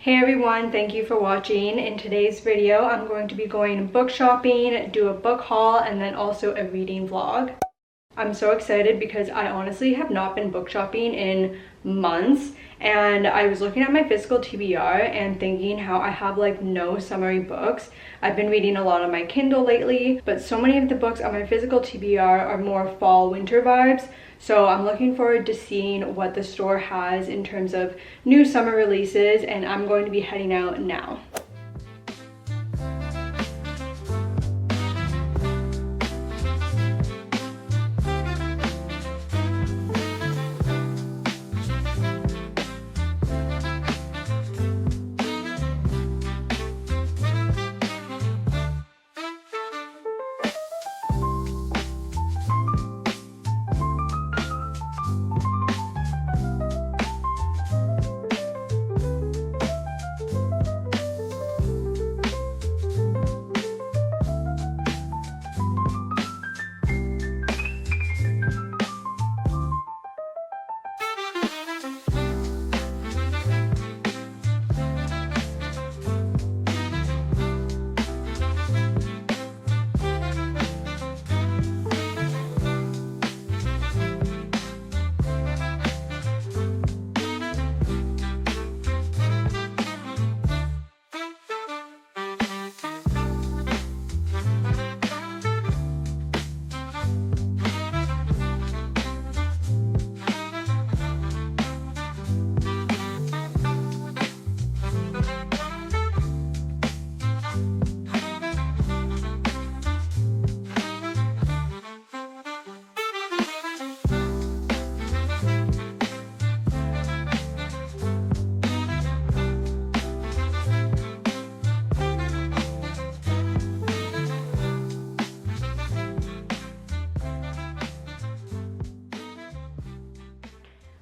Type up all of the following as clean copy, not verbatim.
Hey everyone, thank you for watching. In today's video, I'm going to be going book shopping, do a book haul, and then also a reading vlog. I'm so excited because I honestly have not been book shopping in months, and I was looking at my physical TBR and thinking how I have like no summary books. I've been reading a lot on my Kindle lately, but so many of the books on my physical TBR are more fall winter vibes. So I'm looking forward to seeing what the store has in terms of new summer releases, and I'm going to be heading out now.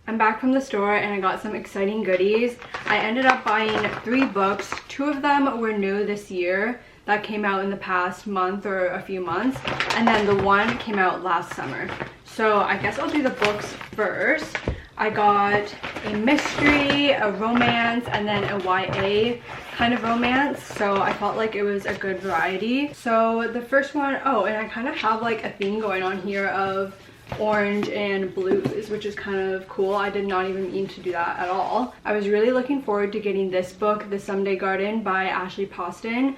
I'm back from the store and I got some exciting goodies. I ended up buying 3 books. 2 of them were new this year that came out in the past month or a few months, and then the one came out last summer. So I guess I'll do the books first. I got a mystery, a romance, and then a YA kind of romance, so I felt like it was a good variety. So the first one, oh, and I kind of have like a theme going on here of orange and blues, which is kind of cool. I did not even mean to do that at all. I was really looking forward to getting this book, The Someday Garden by Ashley Poston,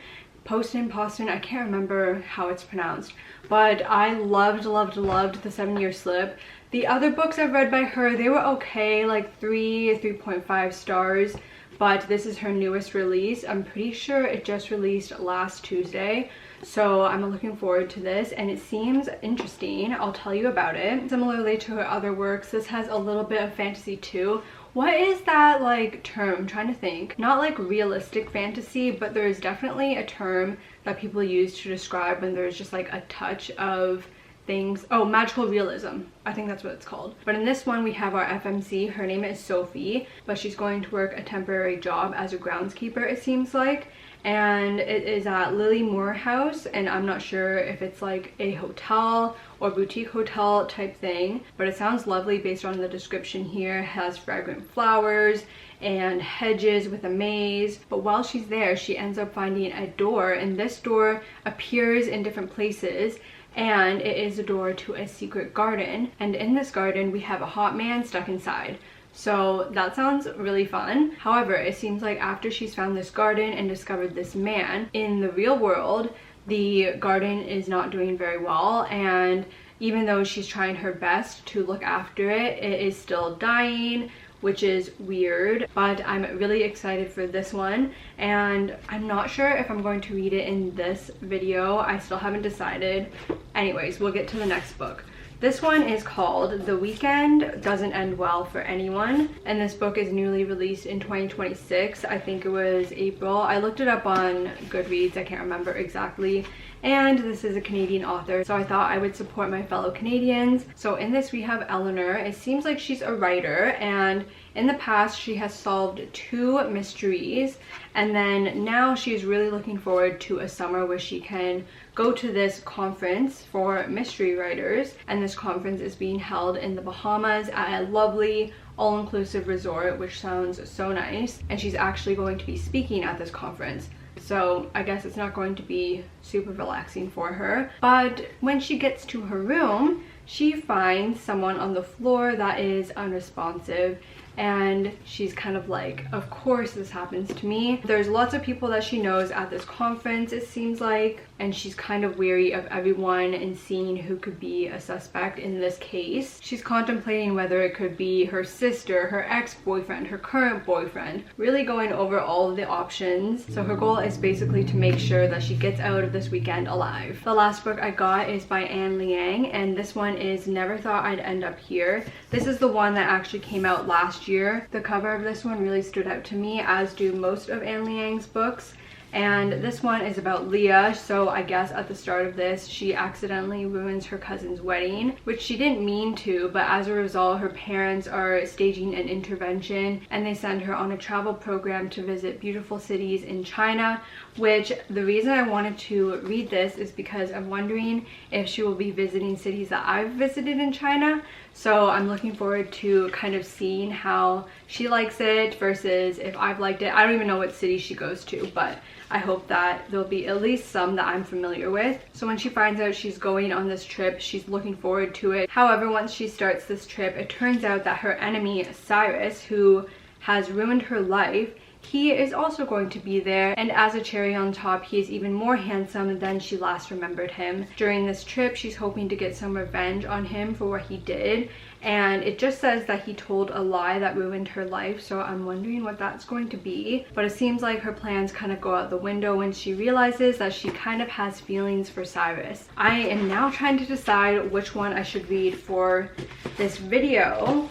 I can't remember how it's pronounced, but I loved The 7-Year Slip. The other books I've read by her, they were okay, like 3.5 stars, but this is her newest release. I'm pretty sure it just released last Tuesday, so I'm looking forward to this, and it seems interesting. I'll tell you about it. Similarly to her other works, this has a little bit of fantasy too. What is that like term? I'm trying to think. Not like realistic fantasy, but there is definitely a term that people use to describe when there's just like a touch of things. Oh, magical realism, I think that's what it's called. But in this one we have our FMC. Her name is Sophie, but she's going to work a temporary job as a groundskeeper, it seems like, and it is at Lily Moore House, and I'm not sure if it's like a hotel or boutique hotel type thing, but it sounds lovely based on the description here. It has fragrant flowers and hedges with a maze. But while she's there, she ends up finding a door, and this door appears in different places, and it is a door to a secret garden, and in this garden we have a hot man stuck inside. So that sounds really fun. However, it seems like after she's found this garden and discovered this man, in the real world the garden is not doing very well, and even though she's trying her best to look after it, it is still dying, which is weird. But I'm really excited for this one, and I'm not sure if I'm going to read it in this video. I still haven't decided. Anyways, we'll get to the next book. This one is called The Weekend Doesn't End Well for Anyone, and this book is newly released in 2026. I think it was April. I looked it up on Goodreads, I can't remember exactly, and this is a Canadian author, so I thought I would support my fellow Canadians. So in this we have Eleanor. It seems like she's a writer, and in the past she has solved 2 mysteries, and then now she's really looking forward to a summer where she can go to this conference for mystery writers, and this conference is being held in the Bahamas at a lovely all-inclusive resort, which sounds so nice, and she's actually going to be speaking at this conference. So I guess it's not going to be super relaxing for her. But when she gets to her room, she finds someone on the floor that is unresponsive, and she's kind of like, of course this happens to me. There's lots of people that she knows at this conference, it seems like, and she's kind of weary of everyone and seeing who could be a suspect in this case. She's contemplating whether it could be her sister, her ex-boyfriend, her current boyfriend, really going over all of the options. So her goal is basically to make sure that she gets out of this weekend alive. The last book I got is by Anne Liang, and this one is Never Thought I'd End Up Here. This is the one that actually came out last year. The cover of this one really stood out to me, as do most of Anne Liang's books. And this one is about Leah. So I guess at the start of this, she accidentally ruins her cousin's wedding, which she didn't mean to, but as a result, her parents are staging an intervention and they send her on a travel program to visit beautiful cities in China, which the reason I wanted to read this is because I'm wondering if she will be visiting cities that I've visited in China. So I'm looking forward to kind of seeing how she likes it versus if I've liked it. I don't even know what city she goes to, but I hope that there'll be at least some that I'm familiar with. So when she finds out she's going on this trip, she's looking forward to it. However, once she starts this trip, it turns out that her enemy, Cyrus, who has ruined her life, he is also going to be there, and as a cherry on top, he is even more handsome than she last remembered him. During this trip, she's hoping to get some revenge on him for what he did, and it just says that he told a lie that ruined her life, so I'm wondering what that's going to be. But it seems like her plans kind of go out the window when she realizes that she kind of has feelings for Cyrus. I am now trying to decide which one I should read for this video.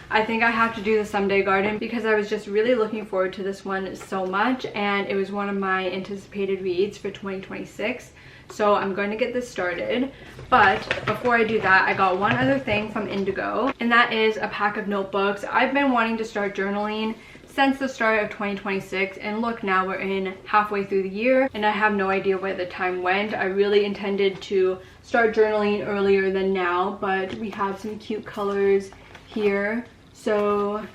I think I have to do the Someday Garden because I was just really looking forward to this one so much, and it was one of my anticipated reads for 2026. So I'm going to get this started. But before I do that, I got one other thing from Indigo, and that is a pack of notebooks. I've been wanting to start journaling since the start of 2026, and look, now we're in halfway through the year and I have no idea where the time went. I really intended to start journaling earlier than now, but we have some cute colors here. So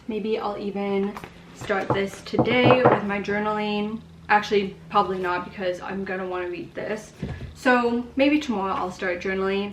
maybe I'll even start this today with my journaling. Actually, probably not, because I'm gonna want to read this. So maybe tomorrow I'll start journaling.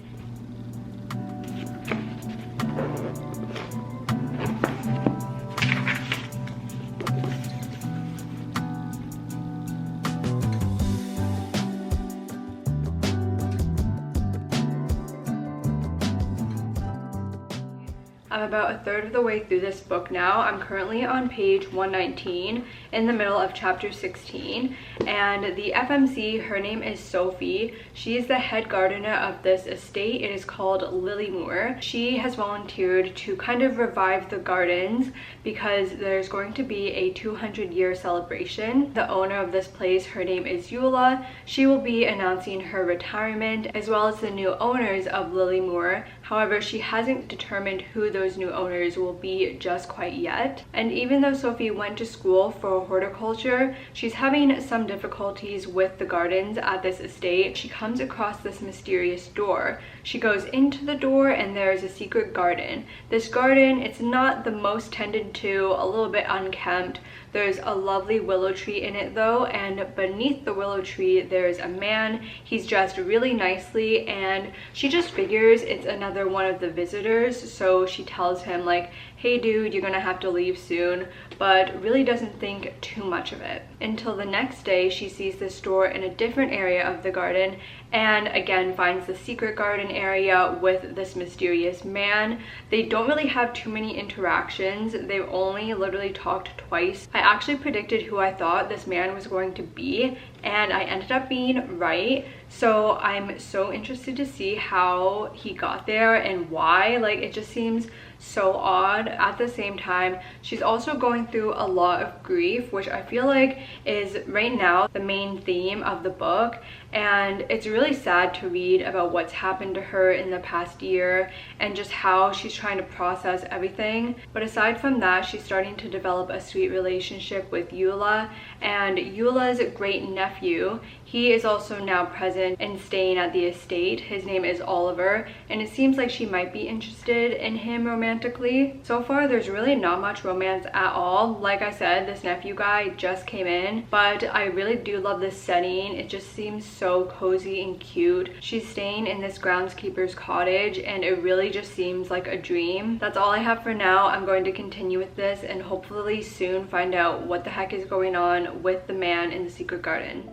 I'm about a third of the way through this book now. I'm currently on page 119 in the middle of chapter 16, and the FMC, her name is Sophie. She is the head gardener of this estate. It is called Lilymoor. She has volunteered to kind of revive the gardens because there's going to be a 200-year celebration. The owner of this place, her name is Eula. She will be announcing her retirement, as well as the new owners of Lilymoor. However, she hasn't determined who those new owners will be just quite yet. And even though Sophie went to school for horticulture, she's having some difficulties with the gardens at this estate. She comes across this mysterious door. She goes into the door and there is a secret garden. This garden, it's not the most tended to, a little bit unkempt. There's a lovely willow tree in it though, and beneath the willow tree there's a man. He's dressed really nicely, and she just figures it's another one of the visitors, so she tells him like, hey dude, you're gonna have to leave soon, but really doesn't think too much of it. Until the next day, she sees this door in a different area of the garden, and again finds the secret garden area with this mysterious man. They don't really have too many interactions. They've only literally talked twice. I actually predicted who I thought this man was going to be, and I ended up being right. So I'm so interested to see how he got there and why. Like, it just seems so odd. At the same time, she's also going through a lot of grief, which I feel like is right now the main theme of the book. And it's really sad to read about what's happened to her in the past year and just how she's trying to process everything. But aside from that, she's starting to develop a sweet relationship with Eula, and Eula's great nephew, he is also now present and staying at the estate. His name is Oliver, and it seems like she might be interested in him romantically. So far, there's really not much romance at all. Like I said, this nephew guy just came in, but I really do love this setting. It just seems so cozy and cute. She's staying in this groundskeeper's cottage, and it really just seems like a dream. That's all I have for now. I'm going to continue with this and hopefully soon find out what the heck is going on with the man in the secret garden.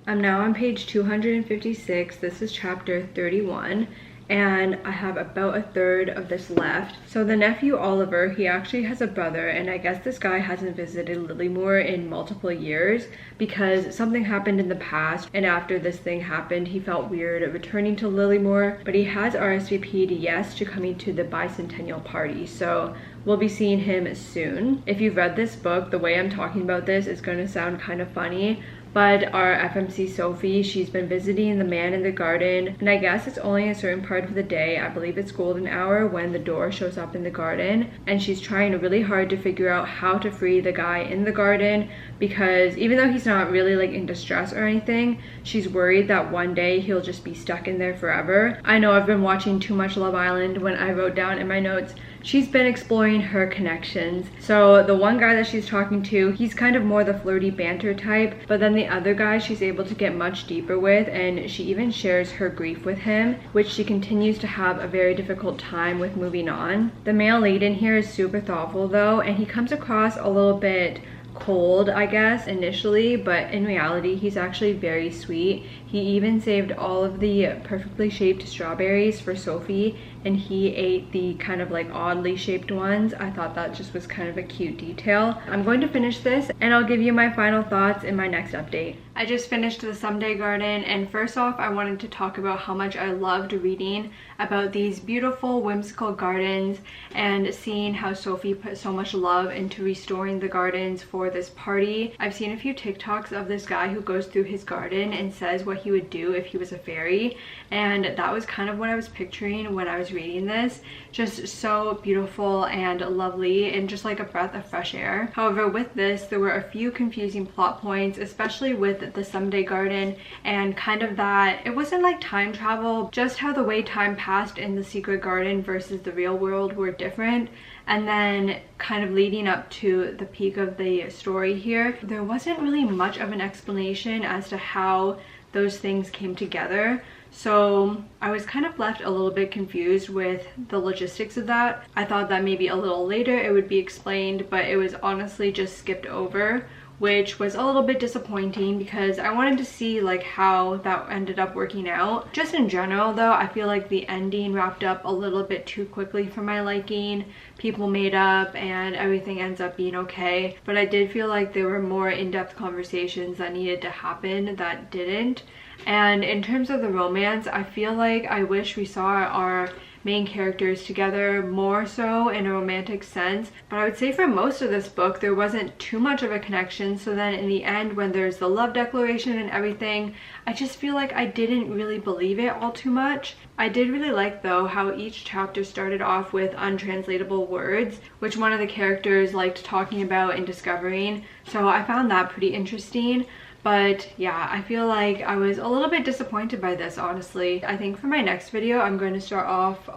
I'm now on page 256. This is chapter 31. And I have about a third of this left. So the nephew Oliver, he actually has a brother, and I guess this guy hasn't visited Lilymore in multiple years because something happened in the past, and after this thing happened he felt weird returning to Lilymore, but he has RSVP'd yes to coming to the bicentennial party, so we'll be seeing him soon. If you've read this book, the way I'm talking about this is going to sound kind of funny, but our FMC Sophie, she's been visiting the man in the garden, and I guess it's only a certain part of the day, I believe it's golden hour, when the door shows up in the garden, and she's trying really hard to figure out how to free the guy in the garden, because even though he's not really like in distress or anything, she's worried that one day he'll just be stuck in there forever. I know I've been watching too much Love Island when I wrote down in my notes she's been exploring her connections. So the one guy that she's talking to, he's kind of more the flirty banter type, but then the other guy she's able to get much deeper with, and she even shares her grief with him, which she continues to have a very difficult time with moving on. The male lead in here is super thoughtful though, and he comes across a little bit cold, I guess, initially, but in reality he's actually very sweet. He even saved all of the perfectly shaped strawberries for Sophie, and he ate the kind of like oddly shaped ones. I thought that just was kind of a cute detail. I'm going to finish this and I'll give you my final thoughts in my next update. I just finished the Someday Garden, and first off I wanted to talk about how much I loved reading about these beautiful whimsical gardens and seeing how Sophie put so much love into restoring the gardens for this party. I've seen a few TikToks of this guy who goes through his garden and says what he would do if he was a fairy, and that was kind of what I was picturing when I was reading this. Just so beautiful and lovely and just like a breath of fresh air. However, with this there were a few confusing plot points, especially with the Someday Garden, and kind of that it wasn't like time travel, just how the way time passed in the secret garden versus the real world were different. And then kind of leading up to the peak of the story here, there wasn't really much of an explanation as to how those things came together. So I was kind of left a little bit confused with the logistics of that. I thought that maybe a little later it would be explained, but it was honestly just skipped over, which was a little bit disappointing because I wanted to see like how that ended up working out. Just in general though, I feel like the ending wrapped up a little bit too quickly for my liking. People made up and everything ends up being okay, but I did feel like there were more in-depth conversations that needed to happen that didn't. And in terms of the romance, I feel like I wish we saw our main characters together more so in a romantic sense, but I would say for most of this book there wasn't too much of a connection. So then in the end, when there's the love declaration and everything, I just feel like I didn't really believe it all too much. I did really like though how each chapter started off with untranslatable words, which one of the characters liked talking about and discovering, so I found that pretty interesting. But yeah, I feel like I was a little bit disappointed by this, honestly. I think for my next video, I'm going to start off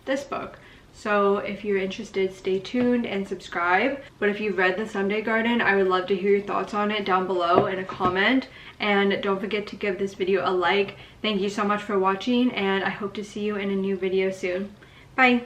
this book. So if you're interested, stay tuned and subscribe. But if you've read The Someday Garden, I would love to hear your thoughts on it down below in a comment. And don't forget to give this video a like. Thank you so much for watching, and I hope to see you in a new video soon. Bye!